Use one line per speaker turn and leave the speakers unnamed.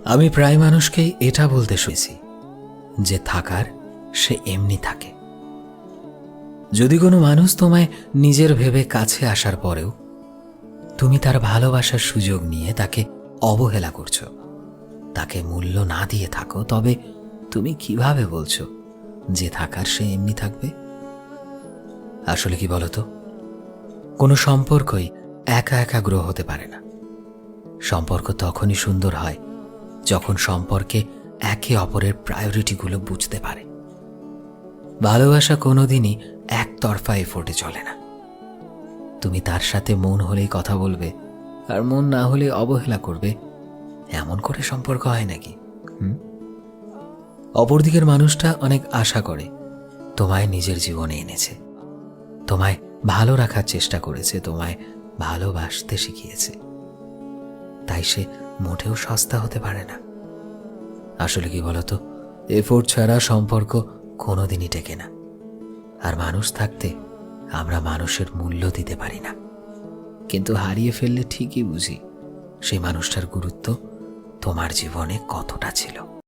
আমি প্রায় মানুষকেই এটা বলতে শুনেছি যে থাকার সে এমনি থাকে। যদি কোনো মানুষ তোমায় নিজের ভেবে কাছে আসার পরেও তুমি তার ভালোবাসার সুযোগ নিয়ে তাকে অবহেলা করছো, তাকে মূল্য না দিয়ে থাকো, তবে তুমি কিভাবে বলছো যে থাকার সে এমনি থাকবে? আসলে কি বলতো, কোনো সম্পর্কই একা একা গ্রো হতে পারে না। সম্পর্ক তখনই সুন্দর হয় যখন সম্পর্কে একে অপরের প্রায়োরিটিগুলো বুঝতে পারে। ভালোবাসা কোনোদিনই একতরফা এফোর্টে চলে না। তুমি তার সাথে মন হলেই কথা বলবে আর মন না হলে অবহেলা করবে, এমন করে সম্পর্ক হয় নাকি? অপরদিকের মানুষটা অনেক আশা করে, তোমায় নিজের জীবনে এনেছে, তোমায় ভালো রাখার চেষ্টা করেছে, তোমায় ভালোবাসতে শিখিয়েছে, তাই সে মোটেও সস্তা হতে পারে না। আসলে কি বলতো, এফোর্ট ছাড়া সম্পর্ক কোনোদিনই টেকে না। আর মানুষ থাকতে আমরা মানুষের মূল্য দিতে পারি না, কিন্তু হারিয়ে ফেললে ঠিকই বুঝি সেই মানুষটার গুরুত্ব তোমার জীবনে কতটা ছিল।